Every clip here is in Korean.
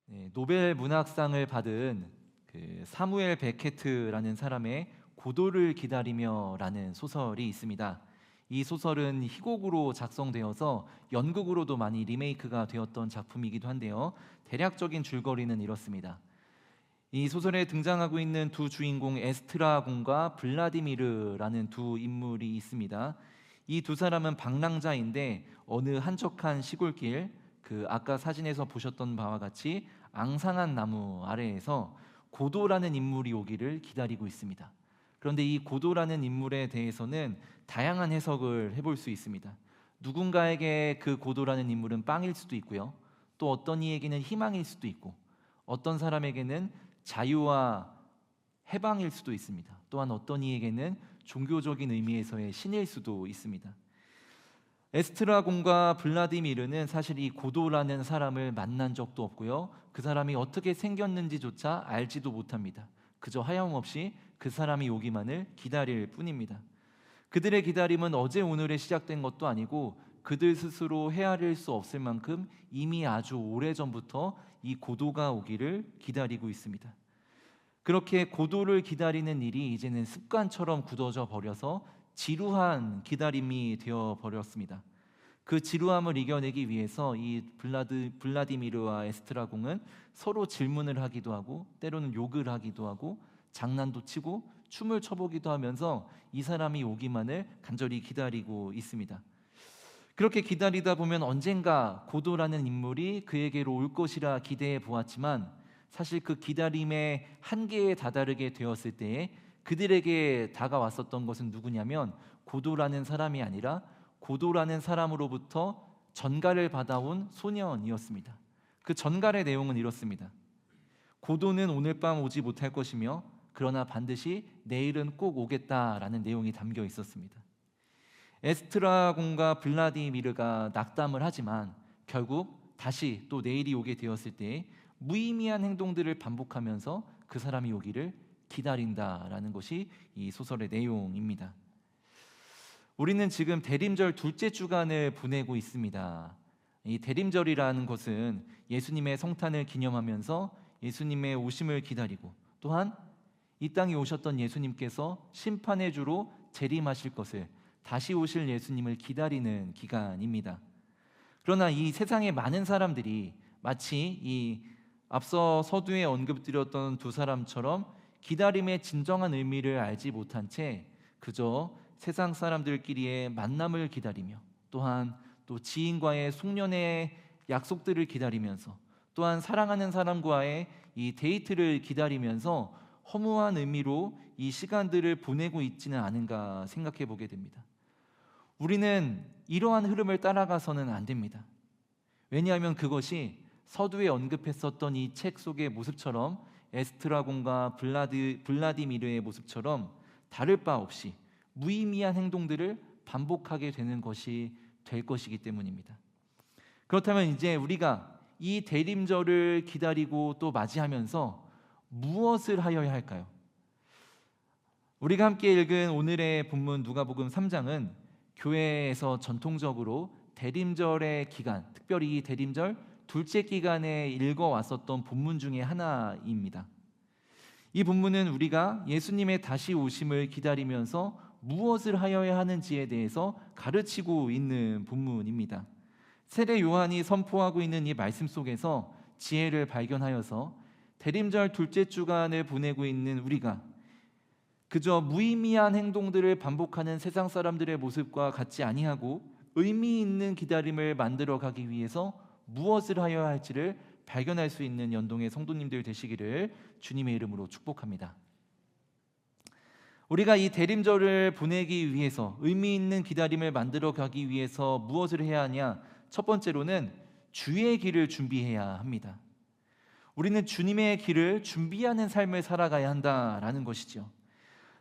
네, 노벨 문학상을 받은 사무엘 베케트라는 사람의 고도를 기다리며라는 소설이 있습니다. 이 소설은 희곡으로 작성되어서 연극으로도 많이 리메이크가 되었던 작품이기도 한데요. 대략적인 줄거리는 이렇습니다. 이 소설에 등장하고 있는 두 주인공 에스트라공과 블라디미르라는 두 인물이 있습니다. 이 두 사람은 방랑자인데 어느 한적한 시골길, 아까 사진에서 보셨던 바와 같이 앙상한 나무 아래에서 고도라는 인물이 오기를 기다리고 있습니다. 그런데 이 고도라는 인물에 대해서는 다양한 해석을 해볼 수 있습니다. 누군가에게 그 고도라는 인물은 빵일 수도 있고요. 또 어떤 이에게는 희망일 수도 있고, 어떤 사람에게는 자유와 해방일 수도 있습니다. 또한 어떤 이에게는 종교적인 의미에서의 신일 수도 있습니다. 에스트라곤과 블라디미르는 사실 이 고도라는 사람을 만난 적도 없고요. 그 사람이 어떻게 생겼는지조차 알지도 못합니다. 그저 하염없이 그 사람이 오기만을 기다릴 뿐입니다. 그들의 기다림은 어제 오늘에 시작된 것도 아니고 그들 스스로 헤아릴 수 없을 만큼 이미 아주 오래전부터 이 고도가 오기를 기다리고 있습니다. 그렇게 고도를 기다리는 일이 이제는 습관처럼 굳어져 버려서 지루한 기다림이 되어 버렸습니다. 그 지루함을 이겨내기 위해서 이 블라디미르와 에스트라공은 서로 질문을 하기도 하고 때로는 욕을 하기도 하고 장난도 치고 춤을 춰보기도 하면서 이 사람이 오기만을 간절히 기다리고 있습니다. 그렇게 기다리다 보면 언젠가 고도라는 인물이 그에게로 올 것이라 기대해 보았지만 사실 그 기다림의 한계에 다다르게 되었을 때에 그들에게 다가왔었던 것은 누구냐면 고도라는 사람이 아니라 고도라는 사람으로부터 전가를 받아온 소년이었습니다. 그 전갈의 내용은 이렇습니다. 고도는 오늘 밤 오지 못할 것이며 그러나 반드시 내일은 꼭 오겠다라는 내용이 담겨 있었습니다. 에스트라공과 블라디미르가 낙담을 하지만 결국 다시 또 내일이 오게 되었을 때 무의미한 행동들을 반복하면서 그 사람이 오기를 기다린다라는 것이 이 소설의 내용입니다. 우리는 지금 대림절 둘째 주간을 보내고 있습니다. 이 대림절이라는 것은 예수님의 성탄을 기념하면서 예수님의 오심을 기다리고 또한 이 땅에 오셨던 예수님께서 심판의 주로 재림하실 것을 다시 오실 예수님을 기다리는 기간입니다. 그러나 이 세상의 많은 사람들이 마치 이 앞서 서두에 언급드렸던 두 사람처럼 기다림의 진정한 의미를 알지 못한 채 그저 세상 사람들끼리의 만남을 기다리며 또한 또 지인과의 송년회 약속들을 기다리면서 또한 사랑하는 사람과의 이 데이트를 기다리면서 허무한 의미로 이 시간들을 보내고 있지는 않은가 생각해 보게 됩니다. 우리는 이러한 흐름을 따라가서는 안 됩니다. 왜냐하면 그것이 서두에 언급했었던 이 책 속의 모습처럼 에스트라곤과 블라디미르의 모습처럼 다를 바 없이 무의미한 행동들을 반복하게 되는 것이 될 것이기 때문입니다. 그렇다면 이제 우리가 이 대림절을 기다리고 또 맞이하면서 무엇을 하여야 할까요? 우리가 함께 읽은 오늘의 본문 누가복음 3장은 교회에서 전통적으로 대림절의 기간, 특별히 이 대림절 둘째 기간에 읽어왔었던 본문 중에 하나입니다. 이 본문은 우리가 예수님의 다시 오심을 기다리면서 무엇을 하여야 하는지에 대해서 가르치고 있는 본문입니다. 세례 요한이 선포하고 있는 이 말씀 속에서 지혜를 발견하여서 대림절 둘째 주간을 보내고 있는 우리가 그저 무의미한 행동들을 반복하는 세상 사람들의 모습과 같지 아니하고 의미 있는 기다림을 만들어 가기 위해서 무엇을 하여야 할지를 발견할 수 있는 연동의 성도님들 되시기를 주님의 이름으로 축복합니다. 우리가 이 대림절을 보내기 위해서 의미 있는 기다림을 만들어 가기 위해서 무엇을 해야 하냐? 첫 번째로는 주의 길을 준비해야 합니다. 우리는 주님의 길을 준비하는 삶을 살아가야 한다라는 것이죠.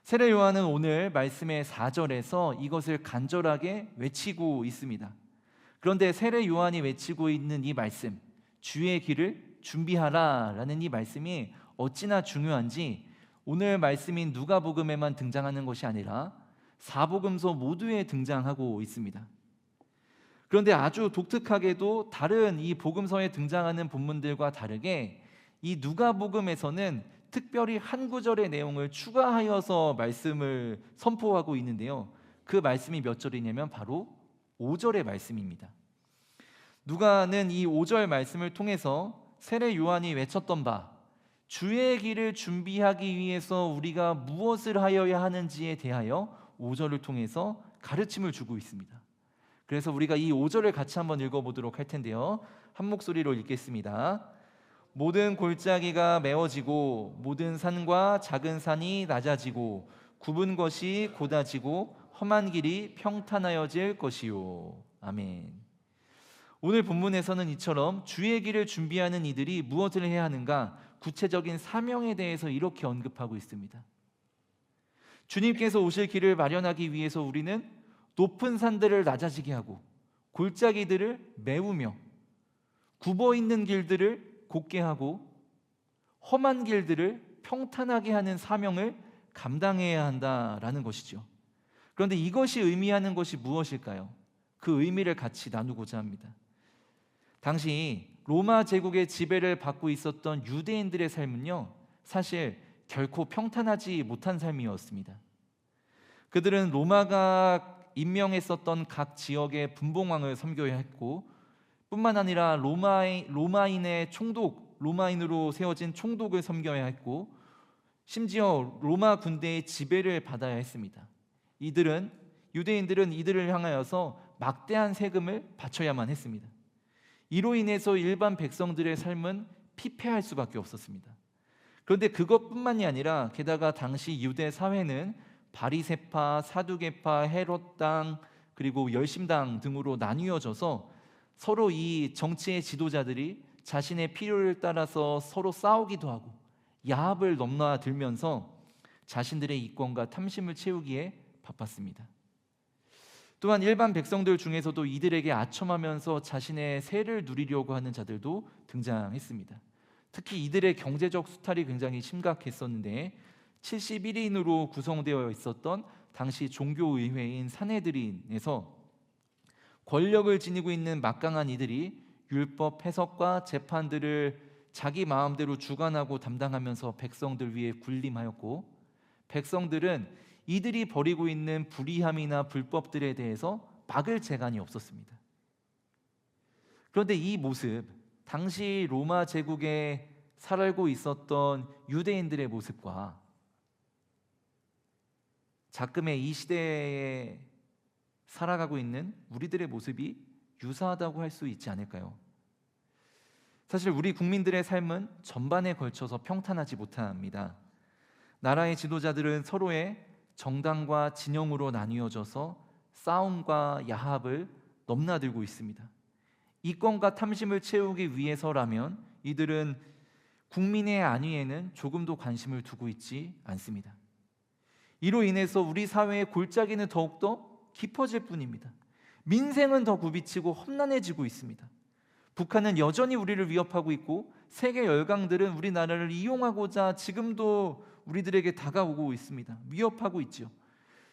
세례 요한은 오늘 말씀의 4절에서 이것을 간절하게 외치고 있습니다. 그런데 세례 요한이 외치고 있는 이 말씀, 주의 길을 준비하라 라는 이 말씀이 어찌나 중요한지 오늘 말씀인 누가복음에만 등장하는 것이 아니라 사복음서 모두에 등장하고 있습니다. 그런데 아주 독특하게도 다른 이 복음서에 등장하는 본문들과 다르게 이 누가복음에서는 특별히 한 구절의 내용을 추가하여서 말씀을 선포하고 있는데요. 그 말씀이 몇 절이냐면 바로 5절의 말씀입니다. 누가는 이 5절 말씀을 통해서 세례 요한이 외쳤던 바 주의 길을 준비하기 위해서 우리가 무엇을 하여야 하는지에 대하여 5절을 통해서 가르침을 주고 있습니다. 그래서 우리가 이 5절을 같이 한번 읽어보도록 할 텐데요. 한 목소리로 읽겠습니다. 모든 골짜기가 메워지고 모든 산과 작은 산이 낮아지고 굽은 것이 곧아지고 험한 길이 평탄하여질 것이요. 아멘. 오늘 본문에서는 이처럼 주의 길을 준비하는 이들이 무엇을 해야 하는가, 구체적인 사명에 대해서 이렇게 언급하고 있습니다. 주님께서 오실 길을 마련하기 위해서 우리는 높은 산들을 낮아지게 하고 골짜기들을 메우며 굽어 있는 길들을 곧게 하고 험한 길들을 평탄하게 하는 사명을 감당해야 한다라는 것이죠. 그런데 이것이 의미하는 것이 무엇일까요? 그 의미를 같이 나누고자 합니다. 당시 로마 제국의 지배를 받고 있었던 유대인들의 삶은요, 사실 결코 평탄하지 못한 삶이었습니다. 그들은 로마가 임명했었던 각 지역의 분봉왕을 섬겨야 했고, 뿐만 아니라 로마인의 총독, 로마인으로 세워진 총독을 섬겨야 했고, 심지어 로마 군대의 지배를 받아야 했습니다. 유대인들은 이들을 향하여서 막대한 세금을 바쳐야만 했습니다. 이로 인해서 일반 백성들의 삶은 피폐할 수밖에 없었습니다. 그런데 그것뿐만이 아니라 게다가 당시 유대 사회는 바리새파, 사두개파, 헤롯당, 그리고 열심당 등으로 나뉘어져서 서로 이 정치의 지도자들이 자신의 필요를 따라서 서로 싸우기도 하고 야합을 넘나들면서 자신들의 이권과 탐심을 채우기에 바빴습니다. 또한 일반 백성들 중에서도 이들에게 아첨하면서 자신의 세를 누리려고 하는 자들도 등장했습니다. 특히 이들의 경제적 수탈이 굉장히 심각했었는데 71인으로 구성되어 있었던 당시 종교의회인 산헤드린에서 권력을 지니고 있는 막강한 이들이 율법 해석과 재판들을 자기 마음대로 주관하고 담당하면서 백성들 위에 군림하였고, 백성들은 이들이 벌이고 있는 불의함이나 불법들에 대해서 막을 재간이 없었습니다. 그런데 이 모습, 당시 로마 제국에 살고 있었던 유대인들의 모습과 자금의 이 시대에 살아가고 있는 우리들의 모습이 유사하다고 할 수 있지 않을까요? 사실 우리 국민들의 삶은 전반에 걸쳐서 평탄하지 못합니다. 나라의 지도자들은 서로의 정당과 진영으로 나뉘어져서 싸움과 야합을 넘나들고 있습니다. 이권과 탐심을 채우기 위해서라면 이들은 국민의 안위에는 조금도 관심을 두고 있지 않습니다. 이로 인해서 우리 사회의 골짜기는 더욱더 깊어질 뿐입니다. 민생은 더 굽이치고 험난해지고 있습니다. 북한은 여전히 우리를 위협하고 있고 세계 열강들은 우리나라를 이용하고자 지금도 우리들에게 다가오고 있습니다. 위협하고 있죠.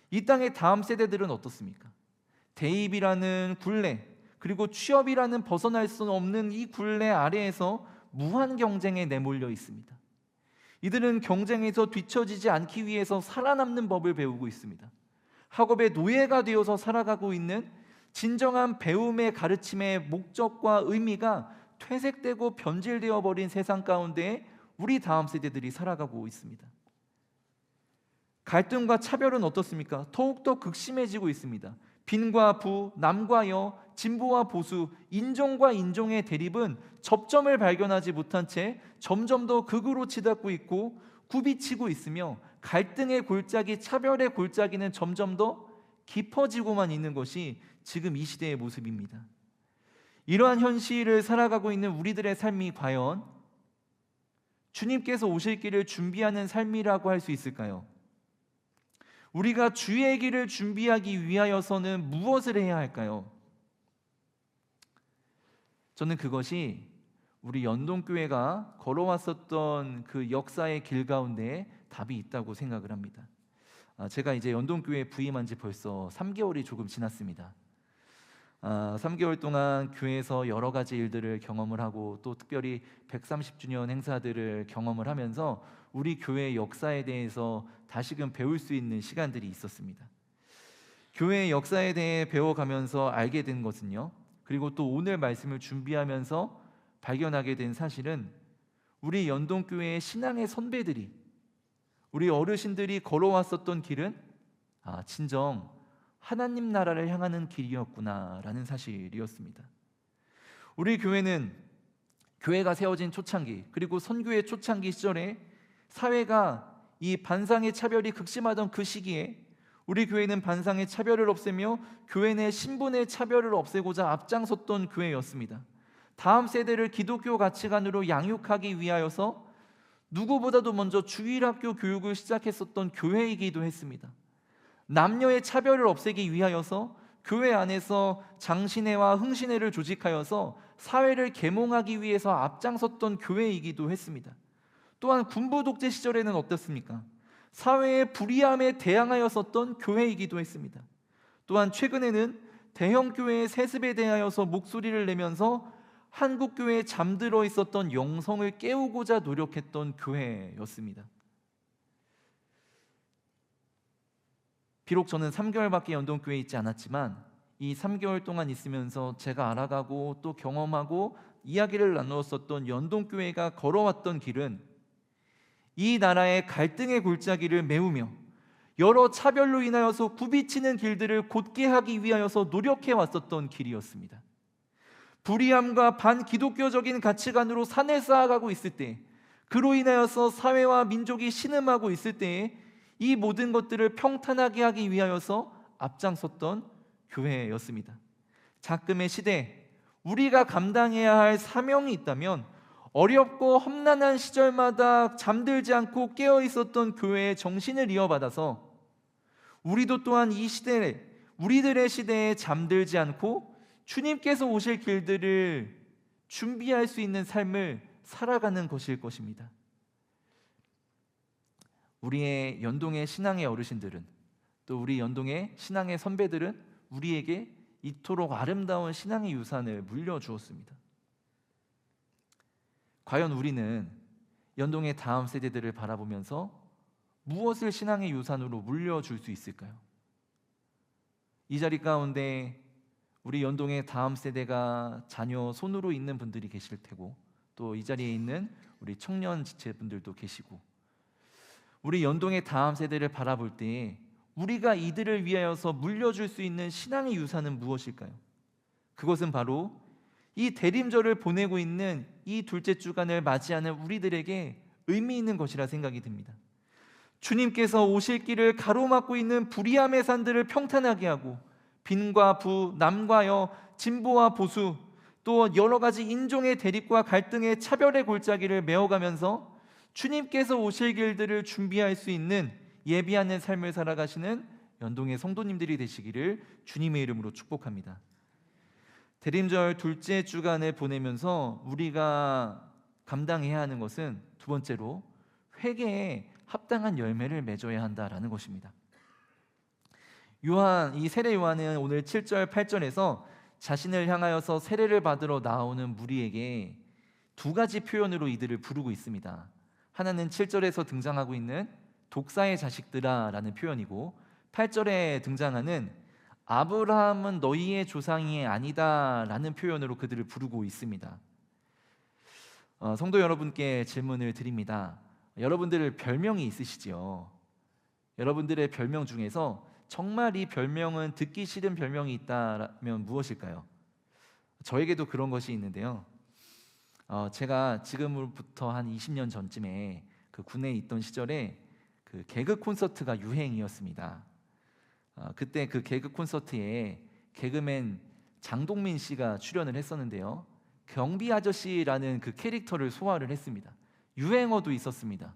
이 땅의 다음 세대들은 어떻습니까? 대입이라는 굴레, 그리고 취업이라는 벗어날 수 없는 이 굴레 아래에서 무한 경쟁에 내몰려 있습니다. 이들은 경쟁에서 뒤처지지 않기 위해서 살아남는 법을 배우고 있습니다. 학업의 노예가 되어서 살아가고 있는 진정한 배움의 가르침의 목적과 의미가 퇴색되고 변질되어 버린 세상 가운데 우리 다음 세대들이 살아가고 있습니다. 갈등과 차별은 어떻습니까? 더욱더 극심해지고 있습니다. 빈과 부, 남과 여, 진보와 보수, 인종과 인종의 대립은 접점을 발견하지 못한 채 점점 더 극으로 치닫고 있고 굽이치고 있으며 갈등의 골짜기, 차별의 골짜기는 점점 더 깊어지고만 있는 것이 지금 이 시대의 모습입니다. 이러한 현실을 살아가고 있는 우리들의 삶이 과연 주님께서 오실 길을 준비하는 삶이라고 할 수 있을까요? 우리가 주의 길을 준비하기 위하여서는 무엇을 해야 할까요? 저는 그것이 우리 연동교회가 걸어왔었던 그 역사의 길 가운데 답이 있다고 생각을 합니다. 제가 이제 연동교회에 부임한 지 벌써 3개월이 조금 지났습니다. 3개월 동안 교회에서 여러 가지 일들을 경험을 하고 또 특별히 130주년 행사들을 경험을 하면서 우리 교회의 역사에 대해서 다시금 배울 수 있는 시간들이 있었습니다. 교회의 역사에 대해 배워가면서 알게 된 것은요, 그리고 또 오늘 말씀을 준비하면서 발견하게 된 사실은 우리 연동교회의 신앙의 선배들이, 우리 어르신들이 걸어왔었던 길은 진정 하나님 나라를 향하는 길이었구나라는 사실이었습니다. 우리 교회는 교회가 세워진 초창기, 그리고 선교의 초창기 시절에 사회가 이 반상의 차별이 극심하던 그 시기에 우리 교회는 반상의 차별을 없애며 교회 내 신분의 차별을 없애고자 앞장섰던 교회였습니다. 다음 세대를 기독교 가치관으로 양육하기 위하여서 누구보다도 먼저 주일학교 교육을 시작했었던 교회이기도 했습니다. 남녀의 차별을 없애기 위하여서 교회 안에서 장신회와 흥신회를 조직하여서 사회를 계몽하기 위해서 앞장섰던 교회이기도 했습니다. 또한 군부 독재 시절에는 어떻습니까? 사회의 불이함에 대항하여 섰던 교회이기도 했습니다. 또한 최근에는 대형 교회의 세습에 대하여서 목소리를 내면서 한국 교회에 잠들어 있었던 영성을 깨우고자 노력했던 교회였습니다. 비록 저는 3개월밖에 연동교회에 있지 않았지만 이 3개월 동안 있으면서 제가 알아가고 또 경험하고 이야기를 나누었었던 연동교회가 걸어왔던 길은 이 나라의 갈등의 골짜기를 메우며 여러 차별로 인하여서 부비치는 길들을 곧게 하기 위하여서 노력해 왔었던 길이었습니다. 불이함과 반기독교적인 가치관으로 산을 쌓아가고 있을 때, 그로 인하여서 사회와 민족이 신음하고 있을 때에 이 모든 것들을 평탄하게 하기 위하여서 앞장섰던 교회였습니다. 작금의 시대, 우리가 감당해야 할 사명이 있다면 어렵고 험난한 시절마다 잠들지 않고 깨어 있었던 교회의 정신을 이어받아서 우리도 또한 이 시대에, 우리들의 시대에 잠들지 않고 주님께서 오실 길들을 준비할 수 있는 삶을 살아가는 것일 것입니다. 우리의 연동의 신앙의 어르신들은, 또 우리 연동의 신앙의 선배들은 우리에게 이토록 아름다운 신앙의 유산을 물려주었습니다. 과연 우리는 연동의 다음 세대들을 바라보면서 무엇을 신앙의 유산으로 물려줄 수 있을까요? 이 자리 가운데 우리 연동의 다음 세대가 자녀 손으로 있는 분들이 계실 테고, 또 이 자리에 있는 우리 청년 지체분들도 계시고, 우리 연동의 다음 세대를 바라볼 때 우리가 이들을 위하여서 물려줄 수 있는 신앙의 유산은 무엇일까요? 그것은 바로 이 대림절을 보내고 있는 이 둘째 주간을 맞이하는 우리들에게 의미 있는 것이라 생각이 듭니다. 주님께서 오실 길을 가로막고 있는 불의함의 산들을 평탄하게 하고 빈과 부, 남과 여, 진보와 보수, 또 여러 가지 인종의 대립과 갈등의 차별의 골짜기를 메어가면서 주님께서 오실 길들을 준비할 수 있는 예비하는 삶을 살아가시는 연동의 성도님들이 되시기를 주님의 이름으로 축복합니다. 대림절 둘째 주간을 보내면서 우리가 감당해야 하는 것은 두 번째로 회개에 합당한 열매를 맺어야 한다라는 것입니다. 이 세례 요한은 오늘 7절 8절에서 자신을 향하여서 세례를 받으러 나오는 무리에게 두 가지 표현으로 이들을 부르고 있습니다. 하나는 7절에서 등장하고 있는 독사의 자식들아 라는 표현이고, 8절에 등장하는 아브라함은 너희의 조상이 아니다 라는 표현으로 그들을 부르고 있습니다. 성도 여러분께 질문을 드립니다. 여러분들 별명이 있으시죠? 여러분들의 별명 중에서 정말 이 별명은 듣기 싫은 별명이 있다면 무엇일까요? 저에게도 그런 것이 있는데요. 제가 지금으로부터 한 20년 전쯤에 그 군에 있던 시절에 그 개그 콘서트가 유행이었습니다. 그때 그 개그 콘서트에 개그맨 장동민 씨가 출연을 했었는데요. 경비 아저씨라는 그 캐릭터를 소화를 했습니다. 유행어도 있었습니다.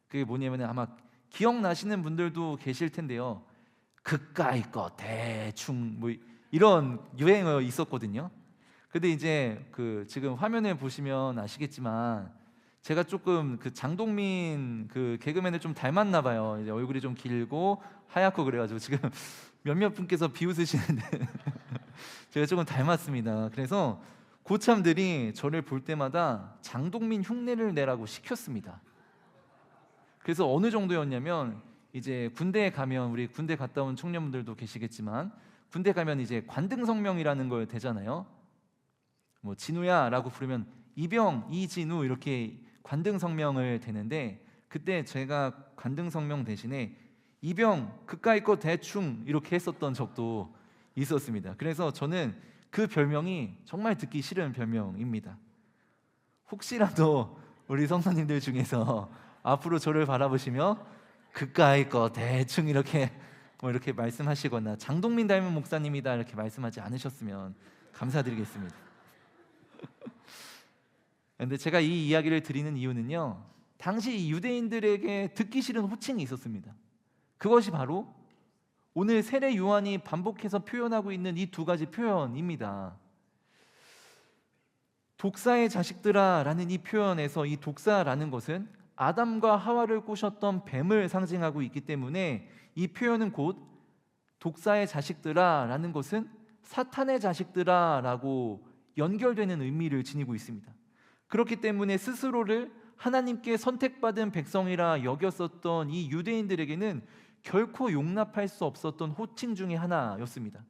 그게 뭐냐면 아마 기억나시는 분들도 계실 텐데요. 그까이 거 대충 뭐 이런 유행어 있었거든요. 근데 이제 그 지금 화면에 보시면 아시겠지만 제가 조금 그 장동민 그 개그맨을 좀 닮았나 봐요. 이제 얼굴이 좀 길고 하얗고 그래가지고 지금 몇몇 분께서 비웃으시는데 제가 조금 닮았습니다. 그래서 고참들이 저를 볼 때마다 장동민 흉내를 내라고 시켰습니다. 그래서 어느 정도였냐면, 이제 군대에 가면, 우리 군대 갔다 온 청년분들도 계시겠지만, 군대 가면 이제 관등성명이라는 걸 대잖아요. 뭐 진우야라고 부르면 이병, 이진우 이렇게 관등성명을 대는데, 그때 제가 관등성명 대신에 이병 그까이 거 대충 이렇게 했었던 적도 있었습니다. 그래서 저는 그 별명이 정말 듣기 싫은 별명입니다. 혹시라도 우리 성도님들 중에서 앞으로 저를 바라보시며 그까이 거 대충 이렇게 이렇게 말씀하시거나 장동민 닮은 목사님이다 이렇게 말씀하지 않으셨으면 감사드리겠습니다. 근데 제가 이 이야기를 드리는 이유는요, 당시 유대인들에게 듣기 싫은 호칭이 있었습니다. 그것이 바로 오늘 세례 요한이 반복해서 표현하고 있는 이 두 가지 표현입니다. 독사의 자식들아 라는 이 표현에서 이 독사라는 것은 아담과 하와를 꼬셨던 뱀을 상징하고 있기 때문에, 이 표현은 곧 독사의 자식들아 라는 것은 사탄의 자식들아 라고 연결되는 의미를 지니고 있습니다. 그렇기 때문에 스스로를 하나님께 선택받은 백성이라 여겼었던 이 유대인들에게는 결코 용납할 수 없었던 호칭 중에 하나였습니다.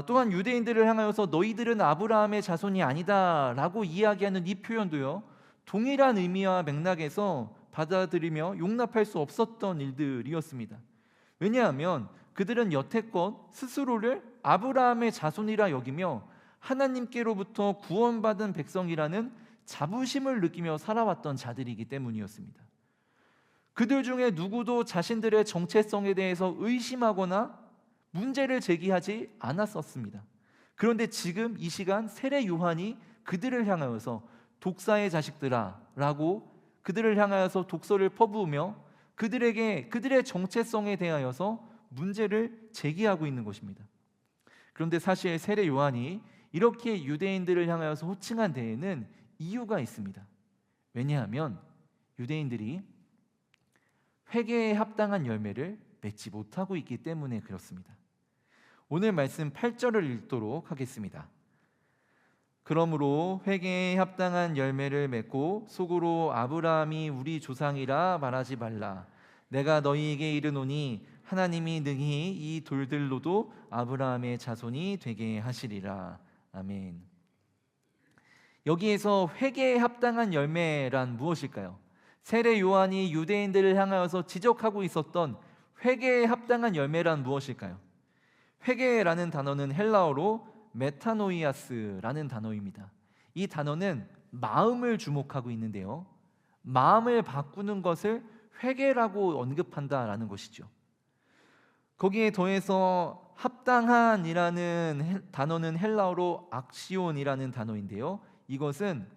또한 유대인들을 향하여서 너희들은 아브라함의 자손이 아니다 라고 이야기하는 이 표현도요, 동일한 의미와 맥락에서 받아들이며 용납할 수 없었던 일들이었습니다. 왜냐하면 그들은 여태껏 스스로를 아브라함의 자손이라 여기며 하나님께로부터 구원받은 백성이라는 자부심을 느끼며 살아왔던 자들이기 때문이었습니다. 그들 중에 누구도 자신들의 정체성에 대해서 의심하거나 문제를 제기하지 않았었습니다. 그런데 지금 이 시간 세례 요한이 그들을 향하여서 독사의 자식들아 라고 그들을 향하여서 독서를 퍼부으며 그들에게 그들의 정체성에 대하여서 문제를 제기하고 있는 것입니다. 그런데 사실 세례 요한이 이렇게 유대인들을 향하여서 호칭한 데에는 이유가 있습니다. 왜냐하면 유대인들이 회개에 합당한 열매를 맺지 못하고 있기 때문에 그렇습니다. 오늘 말씀 8절을 읽도록 하겠습니다. 그러므로 회개에 합당한 열매를 맺고 속으로 아브라함이 우리 조상이라 말하지 말라. 내가 너희에게 이르노니 하나님이 능히 이 돌들로도 아브라함의 자손이 되게 하시리라. 아멘. 여기에서 회개에 합당한 열매란 무엇일까요? 세례 요한이 유대인들을 향하여서 지적하고 있었던 회개에 합당한 열매란 무엇일까요? 회개라는 단어는 헬라어로 메타노이아스라는 단어입니다. 이 단어는 마음을 주목하고 있는데요, 마음을 바꾸는 것을 회개라고 언급한다라는 것이죠. 거기에 더해서 합당한이라는 단어는 헬라어로 악시온이라는 단어인데요, 이것은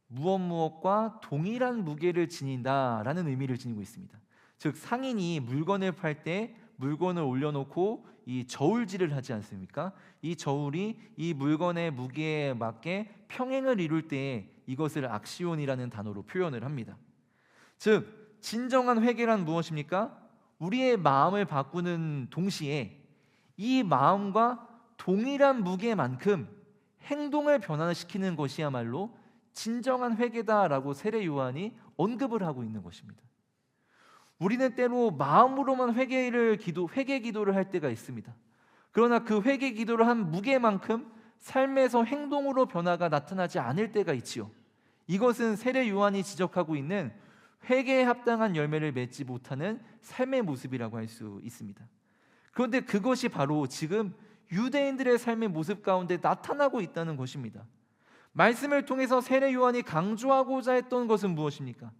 무엇과 동일한 무게를 지닌다라는 의미를 지니고 있습니다. 즉 상인이 물건을 팔 때 물건을 올려놓고 이 저울질을 하지 않습니까? 이 저울이 이 물건의 무게에 맞게 평행을 이룰 때 이것을 악시온이라는 단어로 표현을 합니다. 즉 진정한 회개란 무엇입니까? 우리의 마음을 바꾸는 동시에 이 마음과 동일한 무게만큼 행동을 변화시키는 것이야말로 진정한 회개다라고 세례 요한이 언급을 하고 있는 것입니다. 우리는 때로 마음으로만 회개 기도를 할 때가 있습니다. 그러나 그 회개 기도를 한 무게만큼 삶에서 행동으로 변화가 나타나지 않을 때가 있지요. 이것은 세례 요한이 지적하고 있는 회개에 합당한 열매를 맺지 못하는 삶의 모습이라고 할 수 있습니다. 그런데 그것이 바로 지금 유대인들의 삶의 모습 가운데 나타나고 있다는 것입니다. 말씀을 통해서 세례 요한이 강조하고자 했던 것은 무엇입니까?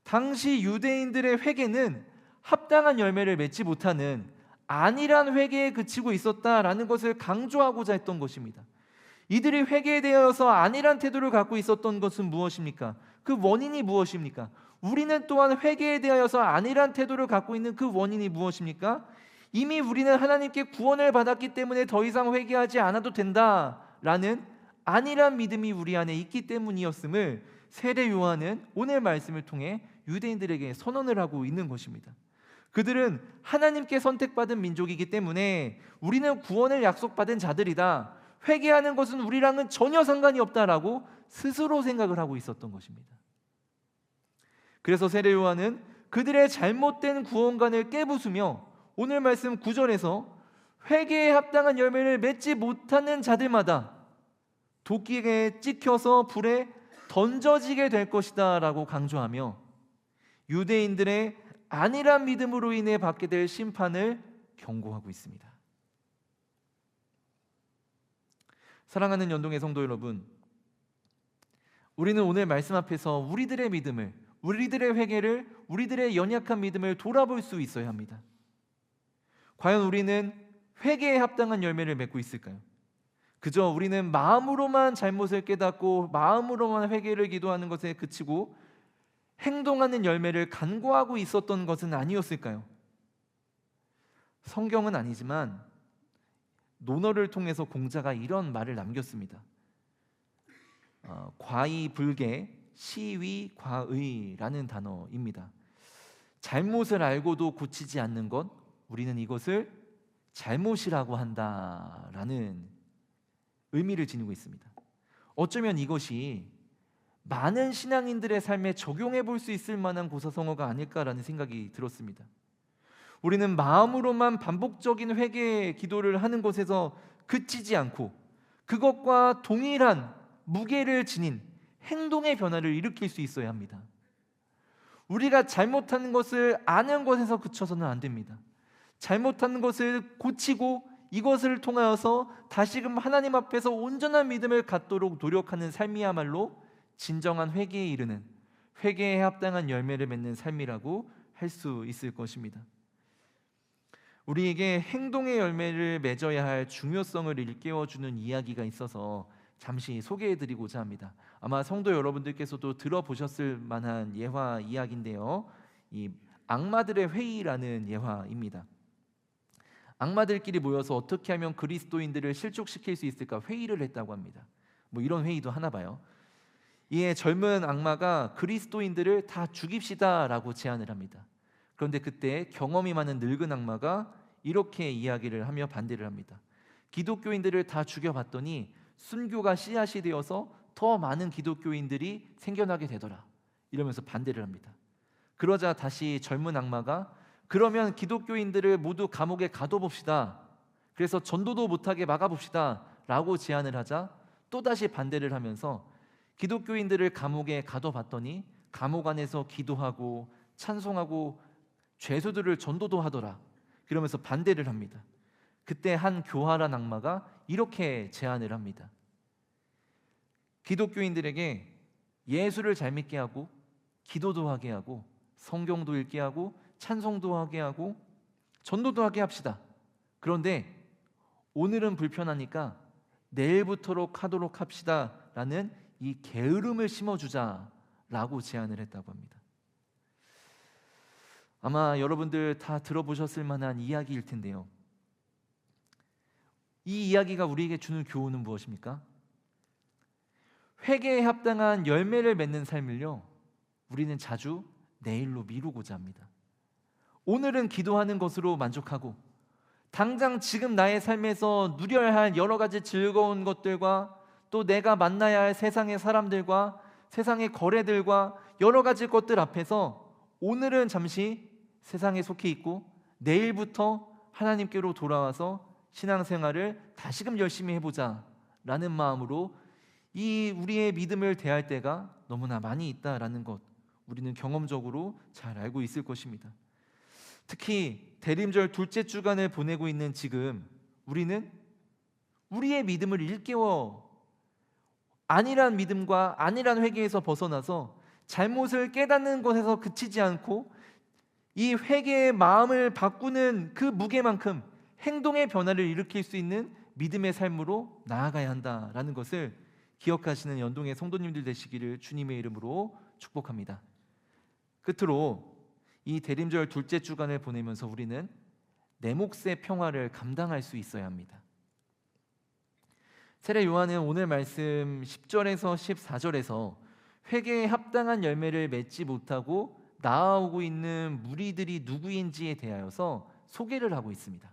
당시 유대인들의 회개는 합당한 열매를 맺지 못하는 안일한 회개에 그치고 있었다라는 것을 강조하고자 했던 것입니다. 이들이 회개에 대하여서 안일한 태도를 갖고 있었던 것은 무엇입니까? 그 원인이 무엇입니까? 우리는 또한 회개에 대하여서 안일한 태도를 갖고 있는 그 원인이 무엇입니까? 이미 우리는 하나님께 구원을 받았기 때문에 더 이상 회개하지 않아도 된다라는 안일한 믿음이 우리 안에 있기 때문이었음을 세례 요한은 오늘 말씀을 통해 유대인들에게 선언을 하고 있는 것입니다. 그들은 하나님께 선택받은 민족이기 때문에 우리는 구원을 약속받은 자들이다, 회개하는 것은 우리랑은 전혀 상관이 없다라고 스스로 생각을 하고 있었던 것입니다. 그래서 세례 요한은 그들의 잘못된 구원관을 깨부수며 오늘 말씀 9절에서 회개에 합당한 열매를 맺지 못하는 자들마다 도끼에 찍혀서 불에 던져지게 될 것이다 라고 강조하며 유대인들의 안일한 믿음으로 인해 받게 될 심판을 경고하고 있습니다. 사랑하는 연동의 성도 여러분, 우리는 오늘 말씀 앞에서 우리들의 믿음을, 우리들의 회개를, 우리들의 연약한 믿음을 돌아볼 수 있어야 합니다. 과연 우리는 회개에 합당한 열매를 맺고 있을까요? 그저 우리는 마음으로만 잘못을 깨닫고 마음으로만 회개를 기도하는 것에 그치고 행동하는 열매를 간구하고 있었던 것은 아니었을까요? 성경은 아니지만 논어를 통해서 공자가 이런 말을 남겼습니다. 과의불개, 시위과의라는 단어입니다. 잘못을 알고도 고치지 않는 것, 우리는 이것을 잘못이라고 한다라는 의미를 지니고 있습니다. 어쩌면 이것이 많은 신앙인들의 삶에 적용해 볼 수 있을 만한 고사성어가 아닐까라는 생각이 들었습니다. 우리는 마음으로만 반복적인 회개 기도를 하는 것에서 그치지 않고 그것과 동일한 무게를 지닌 행동의 변화를 일으킬 수 있어야 합니다. 우리가 잘못하는 것을 아는 것에서 그쳐서는 안 됩니다. 잘못하는 것을 고치고 이것을 통하여서 다시금 하나님 앞에서 온전한 믿음을 갖도록 노력하는 삶이야말로 진정한 회개에 이르는, 회개에 합당한 열매를 맺는 삶이라고 할 수 있을 것입니다. 우리에게 행동의 열매를 맺어야 할 중요성을 일깨워주는 이야기가 있어서 잠시 소개해드리고자 합니다. 아마 성도 여러분들께서도 들어보셨을 만한 예화 이야기인데요, 이 악마들의 회의라는 예화입니다. 악마들끼리 모여서 어떻게 하면 그리스도인들을 실족시킬 수 있을까 회의를 했다고 합니다. 뭐 이런 회의도 하나 봐요. 이에 젊은 악마가 그리스도인들을 다 죽입시다 라고 제안을 합니다. 그런데 그때 경험이 많은 늙은 악마가 이렇게 이야기를 하며 반대를 합니다. 기독교인들을 다 죽여봤더니 순교가 씨앗이 되어서 더 많은 기독교인들이 생겨나게 되더라, 이러면서 반대를 합니다. 그러자 다시 젊은 악마가 그러면 기독교인들을 모두 감옥에 가둬봅시다, 그래서 전도도 못하게 막아봅시다 라고 제안을 하자 또다시 반대를 하면서 기독교인들을 감옥에 가둬봤더니 감옥 안에서 기도하고 찬송하고 죄수들을 전도도 하더라, 그러면서 반대를 합니다. 그때 한 교활한 악마가 이렇게 제안을 합니다. 기독교인들에게 예수를 잘 믿게 하고 기도도 하게 하고 성경도 읽게 하고 찬송도 하게 하고 전도도 하게 합시다. 그런데 오늘은 불편하니까 내일부터록 하도록 합시다 라는 이 게으름을 심어주자라고 제안을 했다고 합니다. 아마 여러분들 다 들어보셨을 만한 이야기일 텐데요, 이 이야기가 우리에게 주는 교훈은 무엇입니까? 회개에 합당한 열매를 맺는 삶을요, 우리는 자주 내일로 미루고자 합니다. 오늘은 기도하는 것으로 만족하고 당장 지금 나의 삶에서 누려야 할 여러 가지 즐거운 것들과 또 내가 만나야 할 세상의 사람들과 세상의 거래들과 여러 가지 것들 앞에서 오늘은 잠시 세상에 속해 있고 내일부터 하나님께로 돌아와서 신앙생활을 다시금 열심히 해보자 라는 마음으로 이 우리의 믿음을 대할 때가 너무나 많이 있다라는 것, 우리는 경험적으로 잘 알고 있을 것입니다. 특히 대림절 둘째 주간을 보내고 있는 지금 우리는 우리의 믿음을 일깨워 안일한 믿음과 안일한 회개에서 벗어나서 잘못을 깨닫는 것에서 그치지 않고 이 회개의 마음을 바꾸는 그 무게만큼 행동의 변화를 일으킬 수 있는 믿음의 삶으로 나아가야 한다라는 것을 기억하시는 연동의 성도님들 되시기를 주님의 이름으로 축복합니다. 끝으로 이 대림절 둘째 주간을 보내면서 우리는 내 몫의 평화를 감당할 수 있어야 합니다. 세례 요한은 오늘 말씀 10절에서 14절에서 회개에 합당한 열매를 맺지 못하고 나아오고 있는 무리들이 누구인지에 대하여서 소개를 하고 있습니다.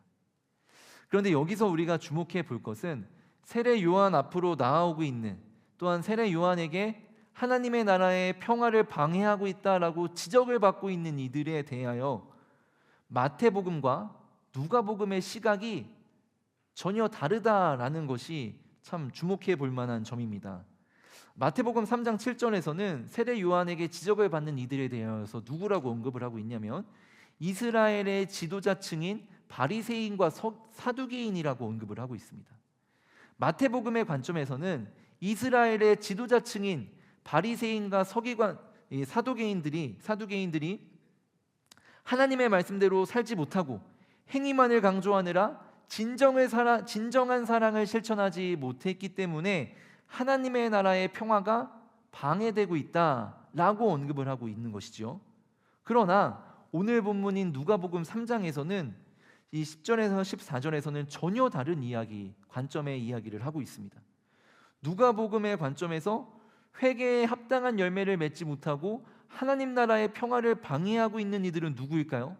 그런데 여기서 우리가 주목해 볼 것은 세례 요한 앞으로 나아오고 있는, 또한 세례 요한에게 하나님의 나라의 평화를 방해하고 있다라고 지적을 받고 있는 이들에 대하여 마태복음과 누가복음의 시각이 전혀 다르다라는 것이 참 주목해 볼 만한 점입니다. 마태복음 3장 7절에서는 세례 요한에게 지적을 받는 이들에 대해서 누구라고 언급을 하고 있냐면 이스라엘의 지도자층인 바리새인과 사두개인이라고 언급을 하고 있습니다. 마태복음의 관점에서는 이스라엘의 지도자층인 바리새인과 사두개인들이 하나님의 말씀대로 살지 못하고 행위만을 강조하느라 진정한 사랑을 실천하지 못했기 때문에 하나님의 나라의 평화가 방해되고 있다라고 언급을 하고 있는 것이죠. 그러나 오늘 본문인 누가복음 3장에서는 이 10절에서 14절에서는 전혀 다른 관점의 이야기를 하고 있습니다. 누가복음의 관점에서 회개에 합당한 열매를 맺지 못하고 하나님 나라의 평화를 방해하고 있는 이들은 누구일까요?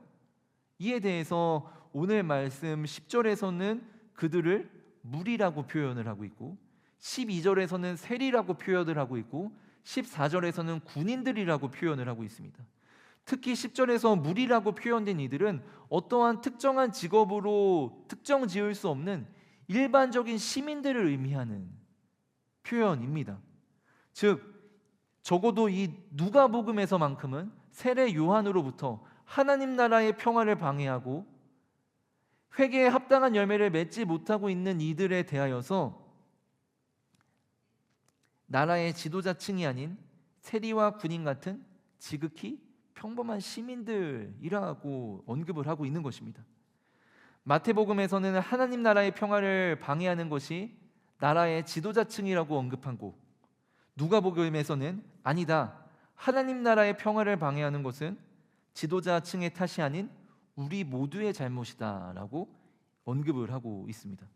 이에 대해서 오늘 말씀 10절에서는 그들을 무리라고 표현을 하고 있고 12절에서는 세리라고 표현을 하고 있고 14절에서는 군인들이라고 표현을 하고 있습니다. 특히 10절에서 무리라고 표현된 이들은 어떠한 특정한 직업으로 특정 지을 수 없는 일반적인 시민들을 의미하는 표현입니다. 즉 적어도 이 누가복음에서만큼은 세례 요한으로부터 하나님 나라의 평화를 방해하고 회개에 합당한 열매를 맺지 못하고 있는 이들에 대하여서 나라의 지도자층이 아닌 세리와 군인 같은 지극히 평범한 시민들이라고 언급을 하고 있는 것입니다. 마태복음에서는 하나님 나라의 평화를 방해하는 것이 나라의 지도자층이라고 언급하고 누가복음에서는 아니다, 하나님 나라의 평화를 방해하는 것은 지도자층의 탓이 아닌 우리 모두의 잘못이다라고 언급을 하고 있습니다.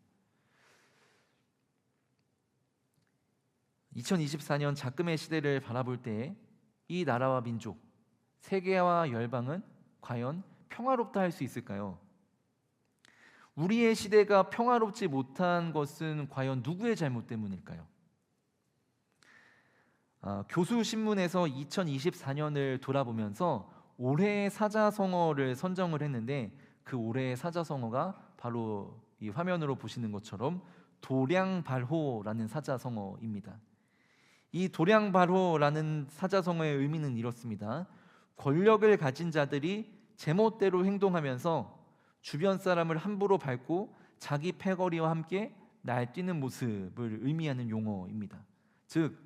2024년 작금의 시대를 바라볼 때 이 나라와 민족, 세계와 열방은 과연 평화롭다 할 수 있을까요? 우리의 시대가 평화롭지 못한 것은 과연 누구의 잘못 때문일까요? 교수신문에서 2024년을 돌아보면서 올해의 사자성어를 선정을 했는데 그 올해의 사자성어가 바로 이 화면으로 보시는 것처럼 도량발호라는 사자성어입니다. 이 도량발호라는 사자성어의 의미는 이렇습니다. 권력을 가진 자들이 제멋대로 행동하면서 주변 사람을 함부로 밟고 자기 패거리와 함께 날뛰는 모습을 의미하는 용어입니다. 즉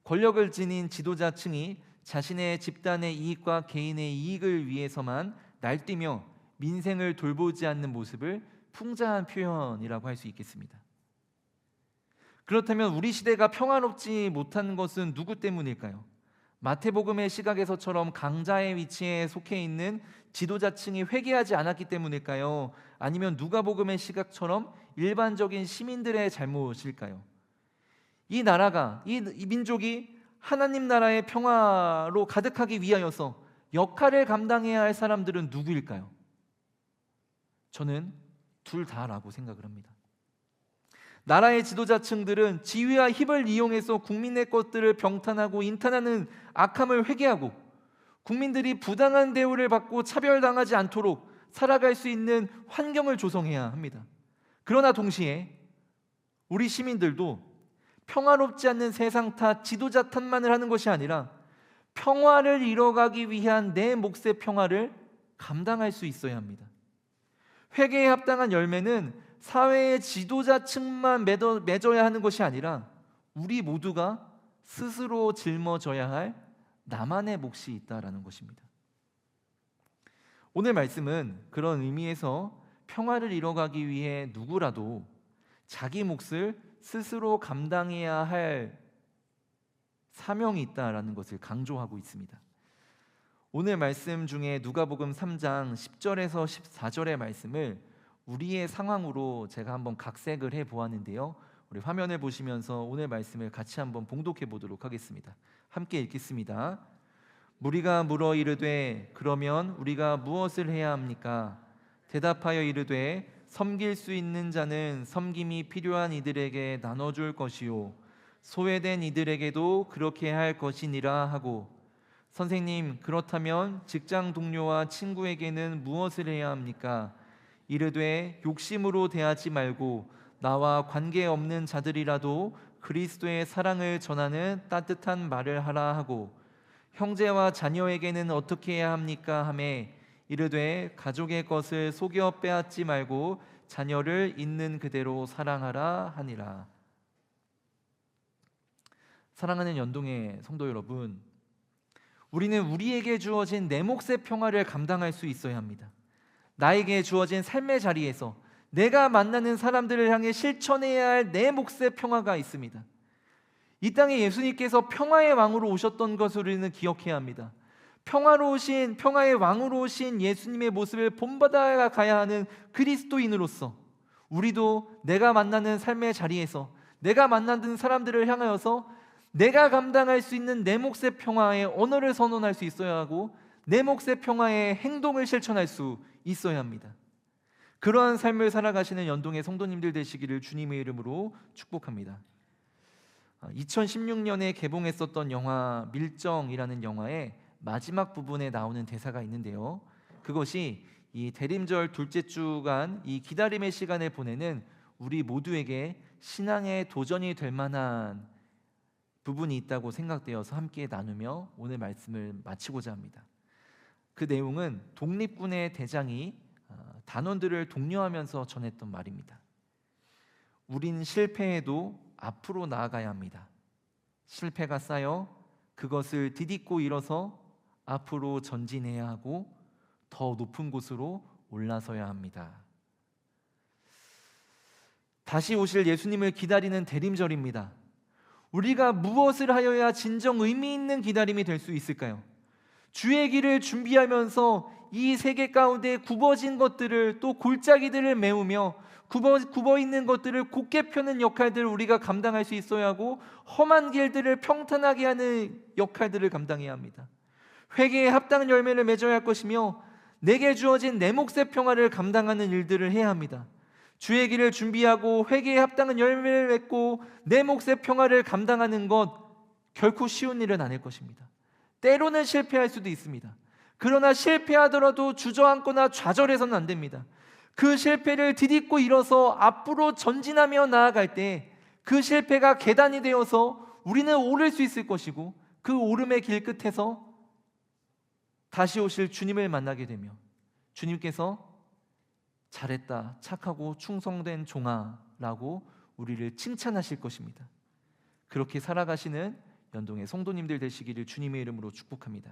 권력을 지닌 지도자층이 자신의 집단의 이익과 개인의 이익을 위해서만 날뛰며 민생을 돌보지 않는 모습을 풍자한 표현이라고 할 수 있겠습니다. 그렇다면 우리 시대가 평화롭지 못한 것은 누구 때문일까요? 마태복음의 시각에서처럼 강자의 위치에 속해 있는 지도자층이 회개하지 않았기 때문일까요? 아니면 누가복음의 시각처럼 일반적인 시민들의 잘못일까요? 이 나라가, 이 민족이 하나님 나라의 평화로 가득하기 위하여서 역할을 감당해야 할 사람들은 누구일까요? 저는 둘 다라고 생각을 합니다. 나라의 지도자층들은 지위와 힘을 이용해서 국민의 것들을 병탄하고 인탄하는 악함을 회개하고 국민들이 부당한 대우를 받고 차별당하지 않도록 살아갈 수 있는 환경을 조성해야 합니다. 그러나 동시에 우리 시민들도 평화롭지 않는 세상 탓, 지도자 탓만을 하는 것이 아니라 평화를 이뤄가기 위한 내 몫의 평화를 감당할 수 있어야 합니다. 회개에 합당한 열매는 사회의 지도자층만 맺어야 하는 것이 아니라 우리 모두가 스스로 짊어져야 할 나만의 몫이 있다라는 것입니다. 오늘 말씀은 그런 의미에서 평화를 이뤄가기 위해 누구라도 자기 몫을 스스로 감당해야 할 사명이 있다라는 것을 강조하고 있습니다. 오늘 말씀 중에 누가복음 3장 10절에서 14절의 말씀을 우리의 상황으로 제가 한번 각색을 해보았는데요. 우리 화면을 보시면서 오늘 말씀을 같이 한번 봉독해 보도록 하겠습니다. 함께 읽겠습니다. 무리가 물어 이르되 그러면 우리가 무엇을 해야 합니까? 대답하여 이르되 섬길 수 있는 자는 섬김이 필요한 이들에게 나눠줄 것이요 소외된 이들에게도 그렇게 할 것이니라 하고, 선생님, 그렇다면 직장 동료와 친구에게는 무엇을 해야 합니까? 이르되 욕심으로 대하지 말고 나와 관계없는 자들이라도 그리스도의 사랑을 전하는 따뜻한 말을 하라 하고, 형제와 자녀에게는 어떻게 해야 합니까? 하매 이르되 가족의 것을 속여 빼앗지 말고 자녀를 있는 그대로 사랑하라 하니라. 사랑하는 연동의 성도 여러분, 우리는 우리에게 주어진 내 몫의 평화를 감당할 수 있어야 합니다. 나에게 주어진 삶의 자리에서 내가 만나는 사람들을 향해 실천해야 할 내 몫의 평화가 있습니다. 이 땅에 예수님께서 평화의 왕으로 오셨던 것을 우리는 기억해야 합니다. 평화의 왕으로 오신 예수님의 모습을 본받아 가야 하는 그리스도인으로서 우리도 내가 만나는 삶의 자리에서 내가 만나는 사람들을 향하여서 내가 감당할 수 있는 내 몫의 평화의 언어를 선언할 수 있어야 하고 내 몫의 평화의 행동을 실천할 수 있어야 합니다. 그러한 삶을 살아가시는 연동의 성도님들 되시기를 주님의 이름으로 축복합니다. 2016년에 개봉했었던 영화 밀정이라는 영화의 마지막 부분에 나오는 대사가 있는데요, 그것이 이 대림절 둘째 주간 이 기다림의 시간을 보내는 우리 모두에게 신앙의 도전이 될 만한 부분이 있다고 생각되어서 함께 나누며 오늘 말씀을 마치고자 합니다. 그 내용은 독립군의 대장이 단원들을 독려하면서 전했던 말입니다. 우린 실패해도 앞으로 나아가야 합니다. 실패가 쌓여 그것을 디딛고 일어서 앞으로 전진해야 하고 더 높은 곳으로 올라서야 합니다. 다시 오실 예수님을 기다리는 대림절입니다. 우리가 무엇을 하여야 진정 의미 있는 기다림이 될 수 있을까요? 주의 길을 준비하면서 이 세계 가운데 굽어진 것들을, 또 골짜기들을 메우며 굽어 있는 것들을 곧게 펴는 역할들을 우리가 감당할 수 있어야 하고, 험한 길들을 평탄하게 하는 역할들을 감당해야 합니다. 회개에 합당한 열매를 맺어야 할 것이며 내게 주어진 내 몫의 평화를 감당하는 일들을 해야 합니다. 주의 길을 준비하고 회개에 합당한 열매를 맺고 내 몫의 평화를 감당하는 것, 결코 쉬운 일은 아닐 것입니다. 때로는 실패할 수도 있습니다. 그러나 실패하더라도 주저앉거나 좌절해서는 안 됩니다. 그 실패를 디딛고 일어서 앞으로 전진하며 나아갈 때 그 실패가 계단이 되어서 우리는 오를 수 있을 것이고, 그 오름의 길 끝에서 다시 오실 주님을 만나게 되며 주님께서 잘했다, 착하고 충성된 종아 라고 우리를 칭찬하실 것입니다. 그렇게 살아가시는 연동의 성도님들 되시기를 주님의 이름으로 축복합니다.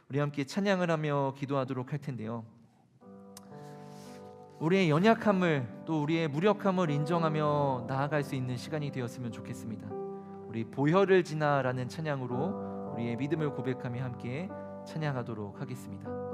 우리 함께 찬양을 하며 기도하도록 할 텐데요, 우리의 연약함을, 또 우리의 무력함을 인정하며 나아갈 수 있는 시간이 되었으면 좋겠습니다. 우리 보혈을 지나라는 찬양으로 우리의 믿음을 고백하며 함께 찬양하도록 하겠습니다.